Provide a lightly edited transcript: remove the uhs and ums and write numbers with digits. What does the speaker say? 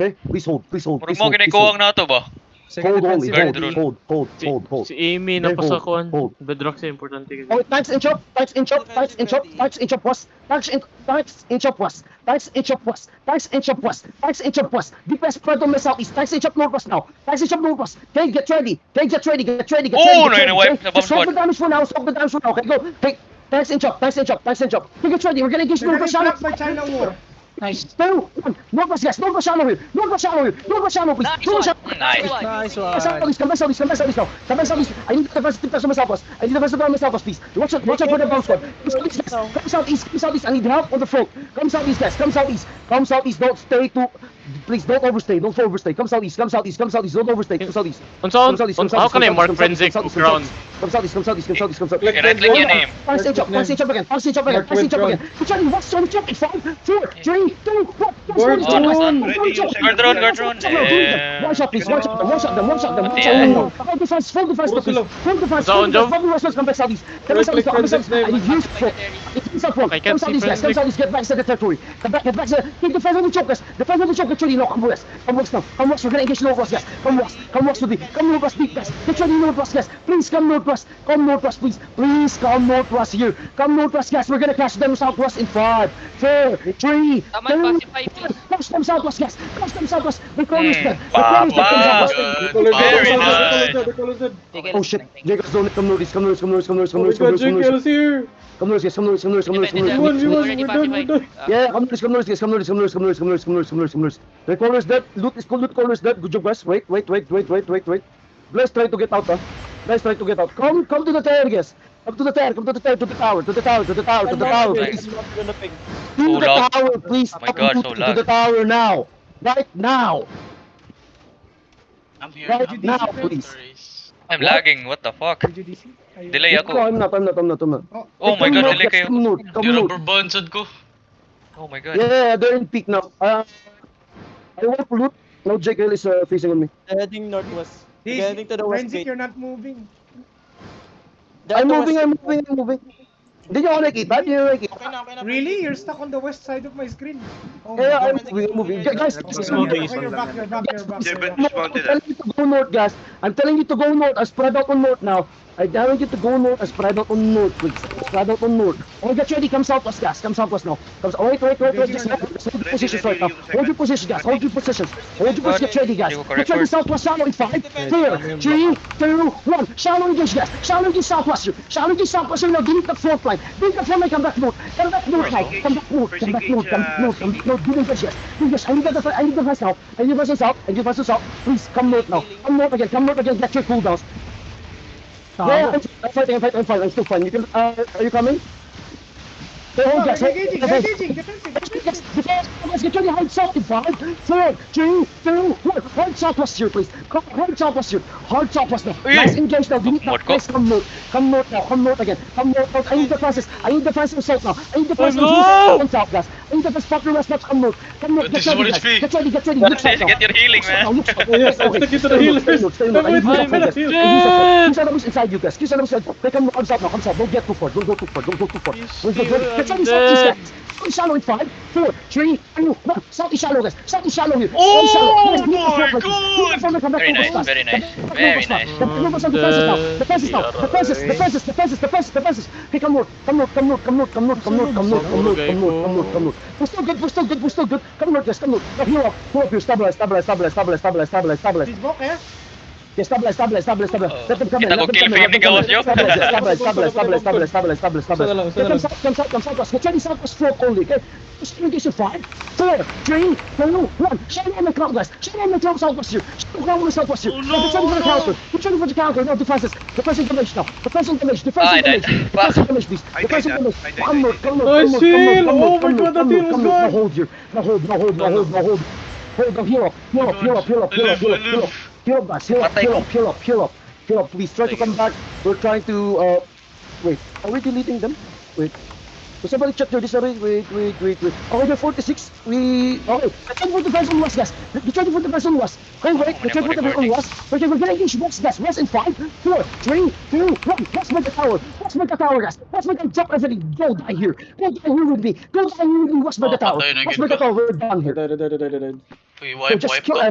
Okay? Please hold. Murag mo ginikuwang na to ba? Hold only. defensive. Hold. Si Amy Okay, napasakuan. hold. Bedrock siya importante kasi. Oh, tags inch up plus, tags inch up plus. Defense spread on the southeast, tags inch up northwest now. Tags inch up northwest. Okay, get ready. Oh, na-wipe na bomb Solve squad. the damage for now. Okay, go. Hey, tags inch up. Okay, get ready. We're gonna engage northwest shallow. Nice. 2, 1. Northwest, yes. Northwest shallow, please. Nice one. Nice one. Come back southeast now. I need the defense on the southwest, please. Watch out for the bomb squad. Come southeast. I need help on the front. Come southeast, guys. Come southeast. Don't stay too. Please don't overstay. Come southeast. Don't overstay. Come southeast. How can I mark forensic ground? Come southeast. Okay, right click your name. Pass inch up again. Charlie, what's on check? 5, 4, 3, 2, 1. Guard drone. One shot, please. One shot them. Full defense. Zone, Joe. Come back southeast. I need you support. I can't see Come southeast, get back to the territory. Come back. Keep defense on the chokers. Charlie, no, come west. Come west, we're gonna engage northwest, guys. Come west with me. Come northwest, deep, guys. Get ready northwest, guys. Please come northwest, please. Please come northwest here. Come northwest, guys. We're gonna crash them southwest in 5, 4, 3, 2, 1. Crash them southwest, guys. We're close them. Very nice. Oh shit. Jacob's don't come northeast. Come JKL's here. Come north, guys. We're done. Yeah, come north. The corner's dead. Loot corner's dead. Good job, guys. Wait. Let's try to get out, huh? Come to the tower, guys. Come to the tower. To the tower, please. To the tower, please. Oh my God, so To lag. the tower now. Right now. I'm here. Right now, please. I'm lagging, what the fuck? Delay No, ako. I'm not. Oh my God, delay kayo. Come north. Bansad ko. Oh my God. Yeah, they're in peak now. I want to loot. Now JKL is facing on me. Heading northwest. Heading to the west gate. You're not moving. I'm moving. Did you nakita? Okay na. Really? You're stuck on the west side of my screen. Oh Yeah, my I'm God. moving. Guys, You're back. I'm telling you to go north, guys. I'm telling you to go north. I spread out on north now. I dare you to go north. I spread out on north, please. Spread out on north. Oh, get ready. Come southwest, guys. Come southwest now. Wait. Just hold your positions right now. Hold your positions, guys. Get ready, guys. Get ready, southwest. Shallow in 5, 4, 3, 2, 1. Shallow engage, guys. Shallow engage southwest. Now delete the front line. Come back north. Come back north. Do engage, guys. I need the fast now. I need the fast out. Please come north now. Come north again. Get your cooldowns. Yeah, I'm fighting. I'm still fine. You can. Are you coming? Stay home, guys. Engaging. Defensive. Get ready. Hard south in 5, 4, 3, 2, 1. Hard southwest here, please. Hard southwest now. Nice engage now. Delete now. Please come north now. Come north again. I need the fastest. South now. I need the fastest south, guys. I need the fast fucking rest now. Come north. This is what it's free. Get ready. Look south now. Get your healing, man. Yes, I'm taking to the healers. Stay north. I need the fastest. Inside you guys. Come south now. Come south. Don't get too far. Don't go too far. Get ready, southeast, guys. Southeast shallow in 5, 4, 3, 2, 1. Southeast shallow, guys. Southeast shallow here. Oh my God! Very nice. Defenses. Hey, come north. We're still good. Come north, guys. Now, heal up here. Stabilize. Did you walk here? Yeah, stabilize. Let them come in. Kita ko kill frame ni gawas nyo. Stabilize. Come southwest. Get ready, southwest stroke only, okay? Just engaging 5, 4, 3, 2, 1. Shadow on the cloud, guys. Southwest here. Get ready for the counter. No, defenses damage now. Defensive damage, please. Defensive damage. Come north. Oh my God, that thing was gone. Now hold here. Now hold. Heal up, guys. Heal up. Please try to come back. We're trying to, wait. Are we deleting them? Wait. Somebody check your disarray. Wait. Okay, the 46. Okay. The 1045 on West, guys. The 1045 on West. Okay, wait. The 1045 on West. Okay, we're getting each West, guys. West in 5, 4, 3, 2, 1. West with the tower. West with the tower, guys. West with the drop everything. Go die here. Go die here with me. Go die here with me. West with the tower. patay na West gid with the ko. tower. We're done here. Dead. Uy, So just wipe kill ko. everything.